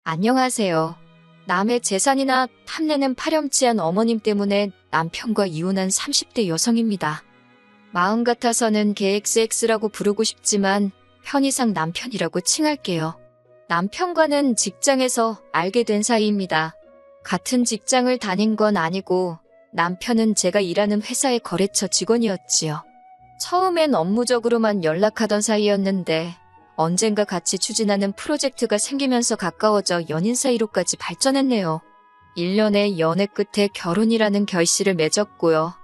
안녕하세요. 남의 재산이나 탐내는 파렴치한 어머님 때문에 남편과 이혼한 30대 여성입니다. 마음 같아서는 KXX라고 부르고 싶지만 편의상 남편이라고 칭할게요. 남편과는 직장에서 알게 된 사이입니다. 같은 직장을 다닌 건 아니고 남편은 제가 일하는 회사의 거래처 직원이었지요. 처음엔 업무적으로만 연락하던 사이였는데 언젠가 같이 추진하는 프로젝트가 생기면서 가까워져 연인 사이로까지 발전했네요. 1년의 연애 끝에 결혼이라는 결실을 맺었고요.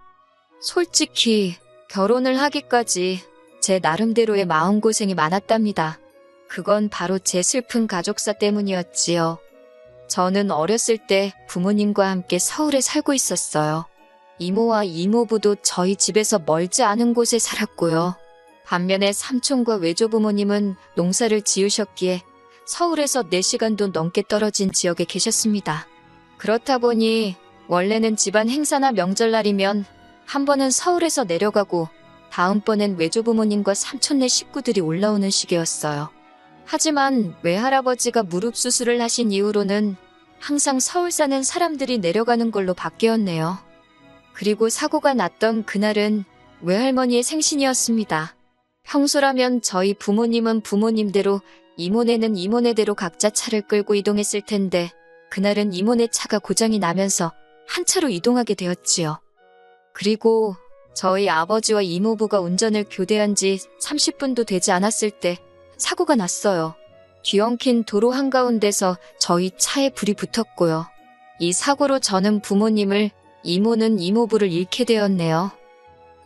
솔직히 결혼을 하기까지 제 나름대로의 마음고생이 많았답니다. 그건 바로 제 슬픈 가족사 때문이었지요. 저는 어렸을 때 부모님과 함께 서울에 살고 있었어요. 이모와 이모부도 저희 집에서 멀지 않은 곳에 살았고요. 반면에 삼촌과 외조부모님은 농사를 지으셨기에 서울에서 4시간도 넘게 떨어진 지역에 계셨습니다. 그렇다 보니 원래는 집안 행사나 명절날이면 한 번은 서울에서 내려가고 다음번엔 외조부모님과 삼촌네 식구들이 올라오는 시기였어요. 하지만 외할아버지가 무릎 수술을 하신 이후로는 항상 서울 사는 사람들이 내려가는 걸로 바뀌었네요. 그리고 사고가 났던 그날은 외할머니의 생신이었습니다. 평소라면 저희 부모님은 부모님대로, 이모네는 이모네대로 각자 차를 끌고 이동했을 텐데 그날은 이모네 차가 고장이 나면서 한 차로 이동하게 되었지요. 그리고 저희 아버지와 이모부가 운전을 교대한 지 30분도 되지 않았을 때 사고가 났어요. 뒤엉킨 도로 한가운데서 저희 차에 불이 붙었고요. 이 사고로 저는 부모님을, 이모는 이모부를 잃게 되었네요.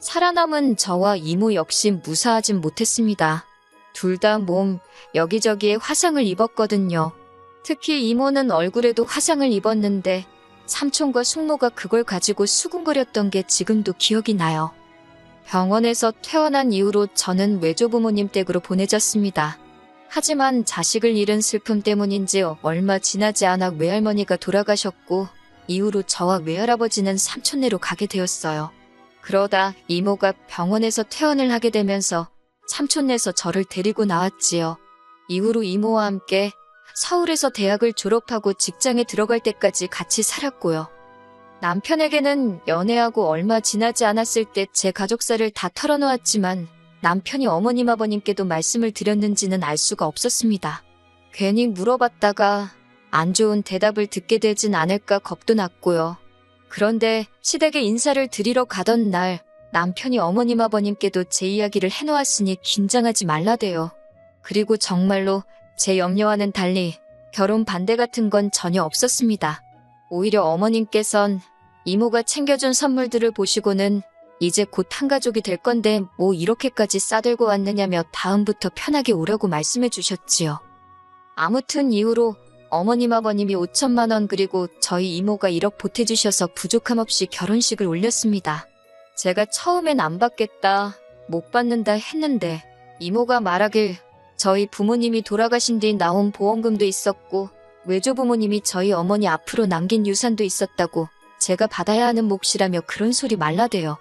살아남은 저와 이모 역시 무사하진 못했습니다. 둘 다 몸 여기저기에 화상을 입었거든요. 특히 이모는 얼굴에도 화상을 입었는데 삼촌과 숙모가 그걸 가지고 수군거렸던 게 지금도 기억이 나요. 병원에서 퇴원한 이후로 저는 외조부모님 댁으로 보내졌습니다. 하지만 자식을 잃은 슬픔 때문인지 얼마 지나지 않아 외할머니가 돌아가셨고 이후로 저와 외할아버지는 삼촌네로 가게 되었어요. 그러다 이모가 병원에서 퇴원을 하게 되면서 삼촌네에서 저를 데리고 나왔지요. 이후로 이모와 함께 서울에서 대학을 졸업하고 직장에 들어갈 때까지 같이 살았고요. 남편에게는 연애하고 얼마 지나지 않았을 때 제 가족사를 다 털어놓았지만 남편이 어머님 아버님께도 말씀을 드렸는지는 알 수가 없었습니다. 괜히 물어봤다가 안 좋은 대답을 듣게 되진 않을까 겁도 났고요. 그런데 시댁에 인사를 드리러 가던 날 남편이 어머님 아버님께도 제 이야기를 해놓았으니 긴장하지 말라대요. 그리고 정말로 제 염려와는 달리 결혼 반대 같은 건 전혀 없었습니다. 오히려 어머님께선 이모가 챙겨준 선물들을 보시고는 이제 곧 한가족이 될 건데 뭐 이렇게까지 싸들고 왔느냐며 다음부터 편하게 오라고 말씀해 주셨지요. 아무튼 이후로 어머님 아버님이 5천만 원 그리고 저희 이모가 1억 보태주셔서 부족함 없이 결혼식을 올렸습니다. 제가 처음엔 안 받겠다, 못 받는다 했는데 이모가 말하길 저희 부모님이 돌아가신 뒤 나온 보험금도 있었고 외조부모님이 저희 어머니 앞으로 남긴 유산도 있었다고 제가 받아야 하는 몫이라며 그런 소리 말라대요.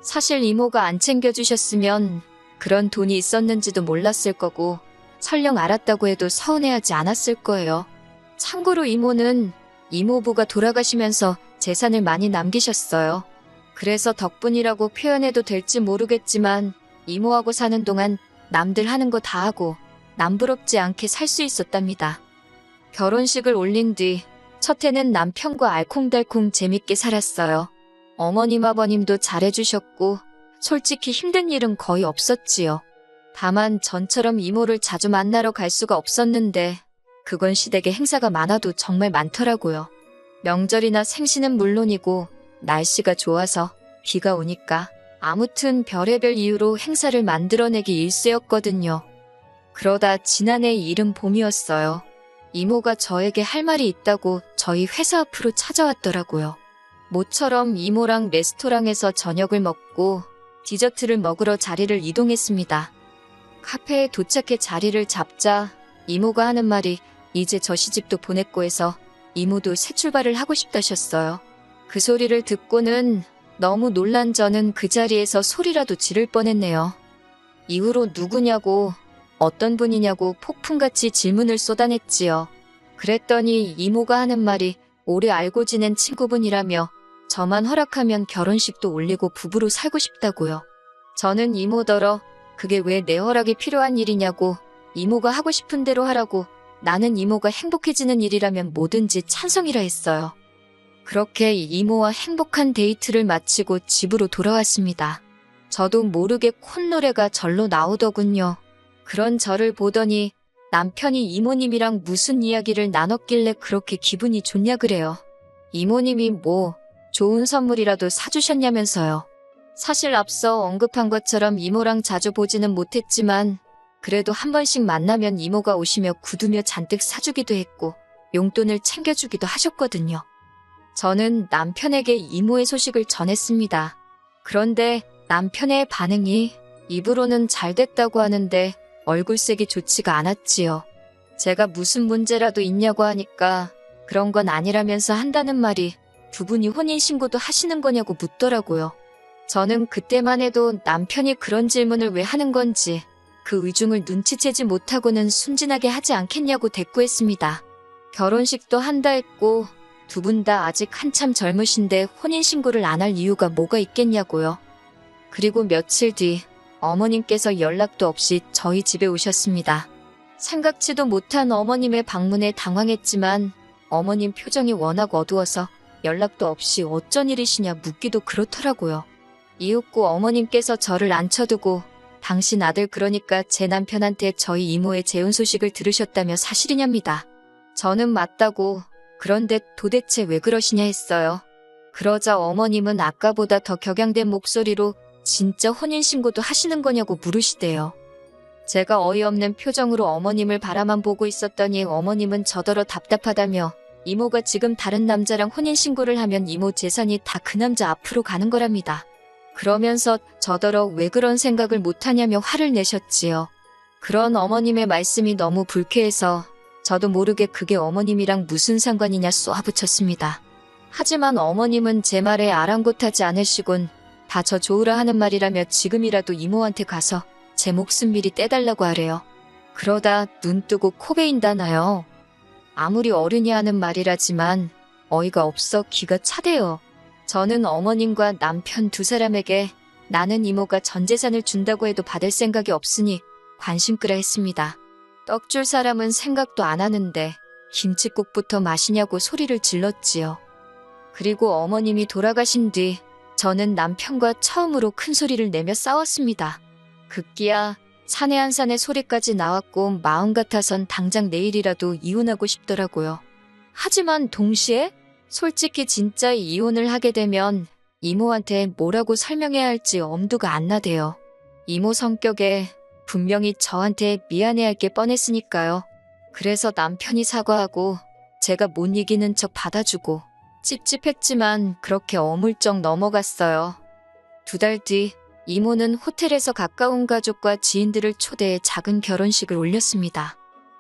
사실 이모가 안 챙겨주셨으면 그런 돈이 있었는지도 몰랐을 거고 설령 알았다고 해도 서운해하지 않았을 거예요. 참고로 이모는 이모부가 돌아가시면서 재산을 많이 남기셨어요. 그래서 덕분이라고 표현해도 될지 모르겠지만 이모하고 사는 동안 남들 하는 거 다 하고 남부럽지 않게 살 수 있었답니다. 결혼식을 올린 뒤 첫 해는 남편과 알콩달콩 재밌게 살았어요. 어머님 아버님도 잘해주셨고 솔직히 힘든 일은 거의 없었지요. 다만 전처럼 이모를 자주 만나러 갈 수가 없었는데 그건 시댁에 행사가 많아도 정말 많더라고요. 명절이나 생신은 물론이고 날씨가 좋아서 비가 오니까 아무튼 별의별 이유로 행사를 만들어내기 일쑤였거든요. 그러다 지난해 이른 봄이었어요. 이모가 저에게 할 말이 있다고 저희 회사 앞으로 찾아왔더라고요. 모처럼 이모랑 레스토랑에서 저녁을 먹고 디저트를 먹으러 자리를 이동했습니다. 카페에 도착해 자리를 잡자 이모가 하는 말이 이제 저 시집도 보냈고 해서 이모도 새 출발을 하고 싶다셨어요. 그 소리를 듣고는 너무 놀란 저는 그 자리에서 소리라도 지를 뻔했네요. 이후로 누구냐고, 어떤 분이냐고 폭풍같이 질문을 쏟아냈지요. 그랬더니 이모가 하는 말이 오래 알고 지낸 친구분이라며 저만 허락하면 결혼식도 올리고 부부로 살고 싶다고요. 저는 이모더러 그게 왜 내 허락이 필요한 일이냐고, 이모가 하고 싶은 대로 하라고, 나는 이모가 행복해지는 일이라면 뭐든지 찬성이라 했어요. 그렇게 이모와 행복한 데이트를 마치고 집으로 돌아왔습니다. 저도 모르게 콧노래가 절로 나오더군요. 그런 저를 보더니 남편이 이모님이랑 무슨 이야기를 나눴길래 그렇게 기분이 좋냐 그래요. 이모님이 뭐 좋은 선물이라도 사주셨냐면서요. 사실 앞서 언급한 것처럼 이모랑 자주 보지는 못했지만 그래도 한 번씩 만나면 이모가 오시며 구두며 잔뜩 사주기도 했고 용돈을 챙겨주기도 하셨거든요. 저는 남편에게 이모의 소식을 전했습니다. 그런데 남편의 반응이 입으로는 잘 됐다고 하는데 얼굴색이 좋지가 않았지요. 제가 무슨 문제라도 있냐고 하니까 그런 건 아니라면서 한다는 말이 두 분이 혼인신고도 하시는 거냐고 묻더라고요. 저는 그때만 해도 남편이 그런 질문을 왜 하는 건지 그 의중을 눈치채지 못하고는 순진하게 하지 않겠냐고 대꾸했습니다. 결혼식도 한다 했고 두 분 다 아직 한참 젊으신데 혼인신고를 안 할 이유가 뭐가 있겠냐고요. 그리고 며칠 뒤 어머님께서 연락도 없이 저희 집에 오셨습니다. 생각지도 못한 어머님의 방문에 당황했지만 어머님 표정이 워낙 어두워서 연락도 없이 어쩐 일이시냐 묻기도 그렇더라고요. 이윽고 어머님께서 저를 앉혀두고 당신 아들 그러니까 제 남편한테 저희 이모의 재혼 소식을 들으셨다며 사실이냐입니다. 저는 맞다고 그런데 도대체 왜 그러시냐 했어요. 그러자 어머님은 아까보다 더 격양된 목소리로 진짜 혼인신고도 하시는 거냐고 물으시대요. 제가 어이없는 표정으로 어머님을 바라만 보고 있었더니 어머님은 저더러 답답하다며 이모가 지금 다른 남자랑 혼인신고를 하면 이모 재산이 다 그 남자 앞으로 가는 거랍니다. 그러면서 저더러 왜 그런 생각을 못하냐며 화를 내셨지요. 그런 어머님의 말씀이 너무 불쾌해서 저도 모르게 그게 어머님이랑 무슨 상관이냐 쏘아붙였습니다. 하지만 어머님은 제 말에 아랑곳하지 않으시곤 다 저 좋으라 하는 말이라며 지금이라도 이모한테 가서 제 목숨 미리 떼달라고 하래요. 그러다 눈 뜨고 코 베인다나요. 아무리 어른이 하는 말이라지만 어이가 없어 기가 차대요. 저는 어머님과 남편 두 사람에게 나는 이모가 전 재산을 준다고 해도 받을 생각이 없으니 관심 끄라 했습니다. 떡 줄 사람은 생각도 안 하는데 김칫국부터 마시냐고 소리를 질렀지요. 그리고 어머님이 돌아가신 뒤 저는 남편과 처음으로 큰 소리를 내며 싸웠습니다. 급기야 사내 한 산의 소리까지 나왔고 마음 같아선 당장 내일이라도 이혼하고 싶더라고요. 하지만 동시에 솔직히 진짜 이혼을 하게 되면 이모한테 뭐라고 설명해야 할지 엄두가 안 나대요. 이모 성격에 분명히 저한테 미안해할 게 뻔했으니까요. 그래서 남편이 사과하고 제가 못 이기는 척 받아주고 찝찝했지만 그렇게 어물쩍 넘어갔어요. 2달 뒤 이모는 호텔에서 가까운 가족과 지인들을 초대해 작은 결혼식을 올렸습니다.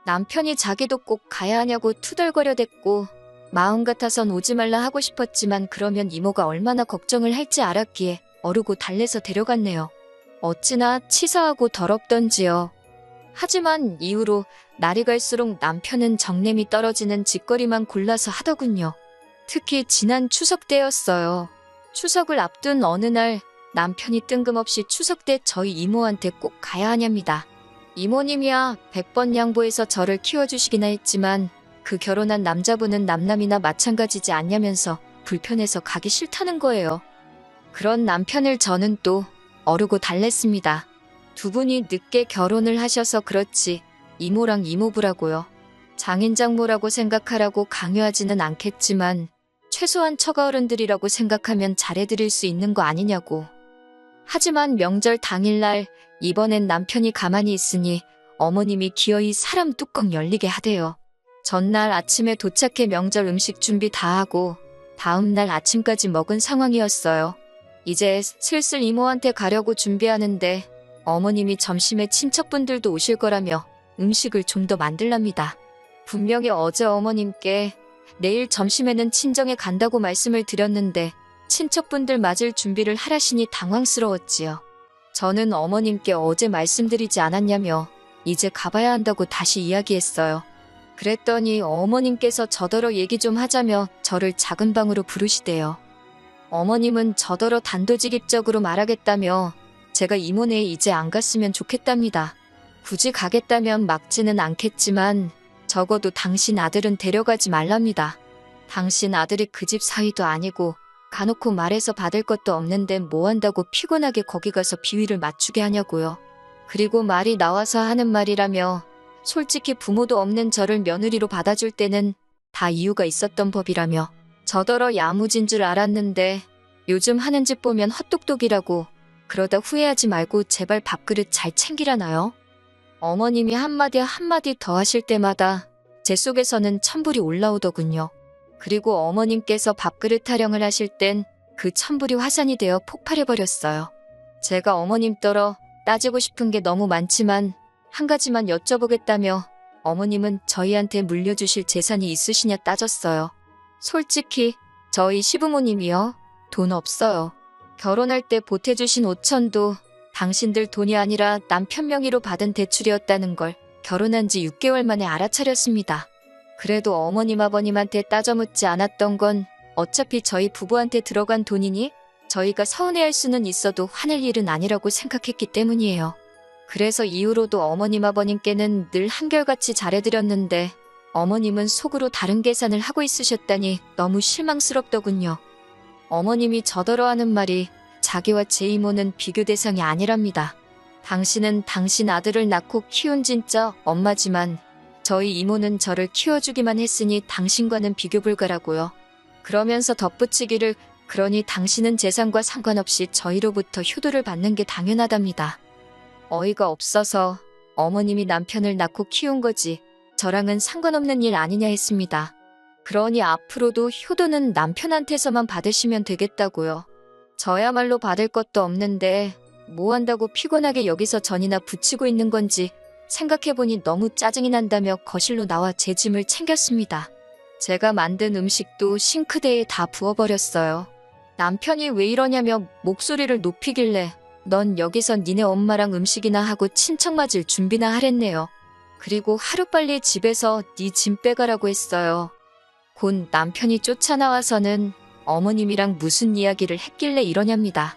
남편이 자기도 꼭 가야 하냐고 투덜거려댔고 마음 같아선 오지 말라 하고 싶었지만 그러면 이모가 얼마나 걱정을 할지 알았기에 어르고 달래서 데려갔네요. 어찌나 치사하고 더럽던지요. 하지만 이후로 날이 갈수록 남편은 정냄이 떨어지는 짓거리만 골라서 하더군요. 특히 지난 추석 때였어요. 추석을 앞둔 어느 날 남편이 뜬금없이 추석 때 저희 이모한테 꼭 가야 하냐입니다. 이모님이야 100번 양보해서 저를 키워주시기나 했지만 그 결혼한 남자분은 남남이나 마찬가지지 않냐면서 불편해서 가기 싫다는 거예요. 그런 남편을 저는 또 어르고 달랬습니다. 두 분이 늦게 결혼을 하셔서 그렇지 이모랑 이모부라고요. 장인장모라고 생각하라고 강요하지는 않겠지만 최소한 처가어른들이라고 생각하면 잘해드릴 수 있는 거 아니냐고. 하지만 명절 당일날 이번엔 남편이 가만히 있으니 어머님이 기어이 사람 뚜껑 열리게 하대요. 전날 아침에 도착해 명절 음식 준비 다 하고 다음날 아침까지 먹은 상황이었어요. 이제 슬슬 이모한테 가려고 준비하는데 어머님이 점심에 친척분들도 오실 거라며 음식을 좀 더 만들랍니다. 분명히 어제 어머님께 내일 점심에는 친정에 간다고 말씀을 드렸는데 친척분들 맞을 준비를 하라시니 당황스러웠지요. 저는 어머님께 어제 말씀드리지 않았냐며 이제 가봐야 한다고 다시 이야기했어요. 그랬더니 어머님께서 저더러 얘기 좀 하자며 저를 작은 방으로 부르시대요. 어머님은 저더러 단도직입적으로 말하겠다며 제가 이모네에 이제 안 갔으면 좋겠답니다. 굳이 가겠다면 막지는 않겠지만 적어도 당신 아들은 데려가지 말랍니다. 당신 아들이 그 집 사위도 아니고 가놓고 말해서 받을 것도 없는데 뭐 한다고 피곤하게 거기 가서 비위를 맞추게 하냐고요. 그리고 말이 나와서 하는 말이라며 솔직히 부모도 없는 저를 며느리로 받아줄 때는 다 이유가 있었던 법이라며 저더러 야무진 줄 알았는데 요즘 하는 짓 보면 헛똑똑이라고 그러다 후회하지 말고 제발 밥그릇 잘 챙기라나요? 어머님이 한마디 한마디 더 하실 때마다 제 속에서는 천불이 올라오더군요. 그리고 어머님께서 밥그릇 타령을 하실 땐 그 천불이 화산이 되어 폭발해버렸어요. 제가 어머님 떨어 따지고 싶은 게 너무 많지만 한 가지만 여쭤보겠다며 어머님은 저희한테 물려주실 재산이 있으시냐 따졌어요. 솔직히 저희 시부모님이요. 돈 없어요. 결혼할 때 보태주신 5천도 당신들 돈이 아니라 남편 명의로 받은 대출이었다는 걸 결혼한 지 6개월 만에 알아차렸습니다. 그래도 어머님 아버님한테 따져 묻지 않았던 건 어차피 저희 부부한테 들어간 돈이니 저희가 서운해할 수는 있어도 화낼 일은 아니라고 생각했기 때문이에요. 그래서 이후로도 어머님 아버님께는 늘 한결같이 잘해드렸는데 어머님은 속으로 다른 계산을 하고 있으셨다니 너무 실망스럽더군요. 어머님이 저더러 하는 말이 자기와 제 이모는 비교 대상이 아니랍니다. 당신은 당신 아들을 낳고 키운 진짜 엄마지만 저희 이모는 저를 키워주기만 했으니 당신과는 비교 불가라고요. 그러면서 덧붙이기를 그러니 당신은 재산과 상관없이 저희로부터 효도를 받는 게 당연하답니다. 어이가 없어서 어머님이 남편을 낳고 키운 거지 저랑은 상관없는 일 아니냐 했습니다. 그러니 앞으로도 효도는 남편한테서만 받으시면 되겠다고요. 저야말로 받을 것도 없는데 뭐 한다고 피곤하게 여기서 전이나 붙이고 있는 건지 생각해보니 너무 짜증이 난다며 거실로 나와 제 짐을 챙겼습니다. 제가 만든 음식도 싱크대에 다 부어버렸어요. 남편이 왜 이러냐며 목소리를 높이길래 넌 여기서 니네 엄마랑 음식이나 하고 친척 맞을 준비나 하랬네요. 그리고 하루빨리 집에서 네 짐 빼가라고 했어요. 곧 남편이 쫓아나와서는 어머님이랑 무슨 이야기를 했길래 이러냐입니다.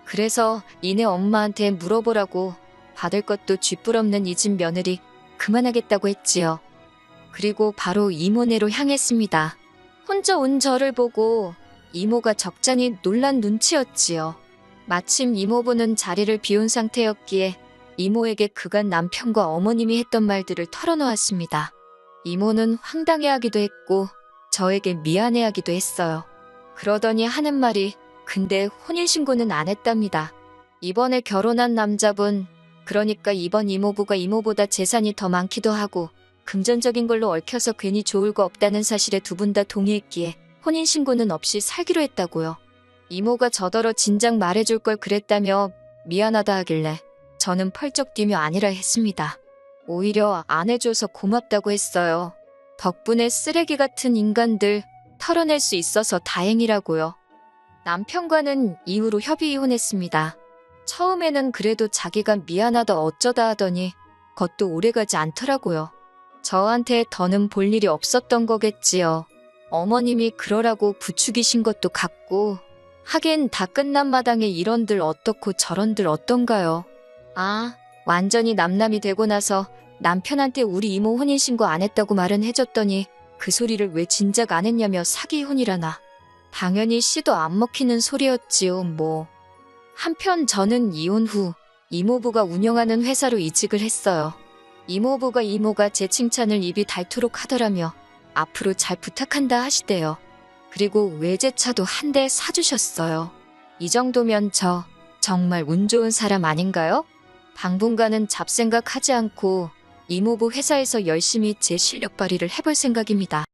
그래서 니네 엄마한테 물어보라고 받을 것도 쥐뿔없는 이 집 며느리 그만하겠다고 했지요. 그리고 바로 이모네로 향했습니다. 혼자 온 저를 보고 이모가 적잖이 놀란 눈치였지요. 마침 이모부는 자리를 비운 상태였기에 이모에게 그간 남편과 어머님이 했던 말들을 털어놓았습니다. 이모는 황당해하기도 했고 저에게 미안해하기도 했어요. 그러더니 하는 말이 근데 혼인신고는 안 했답니다. 이번에 결혼한 남자분 그러니까 이번 이모부가 이모보다 재산이 더 많기도 하고 금전적인 걸로 얽혀서 괜히 좋을 거 없다는 사실에 두 분 다 동의했기에 혼인신고는 없이 살기로 했다고요. 이모가 저더러 진작 말해줄 걸 그랬다며 미안하다 하길래 저는 펄쩍 뛰며 아니라 했습니다. 오히려 안 해줘서 고맙다고 했어요. 덕분에 쓰레기 같은 인간들 털어낼 수 있어서 다행이라고요. 남편과는 이후로 협의 이혼했습니다. 처음에는 그래도 자기가 미안하다 어쩌다 하더니 그것도 오래가지 않더라고요. 저한테 더는 볼 일이 없었던 거겠지요. 어머님이 그러라고 부추기신 것도 같고 하긴 다 끝난 마당에 이런들 어떻고 저런들 어떤가요. 아, 완전히 남남이 되고 나서 남편한테 우리 이모 혼인신고 안 했다고 말은 해줬더니 그 소리를 왜 진작 안 했냐며 사기혼이라나. 당연히 씨도 안 먹히는 소리였지요 뭐. 한편 저는 이혼 후 이모부가 운영하는 회사로 이직을 했어요. 이모가 제 칭찬을 입이 닳도록 하더라며 앞으로 잘 부탁한다 하시대요. 그리고 외제차도 한 대 사주셨어요. 이 정도면 저 정말 운 좋은 사람 아닌가요? 당분간은 잡생각 하지 않고 이모부 회사에서 열심히 제 실력 발휘를 해볼 생각입니다.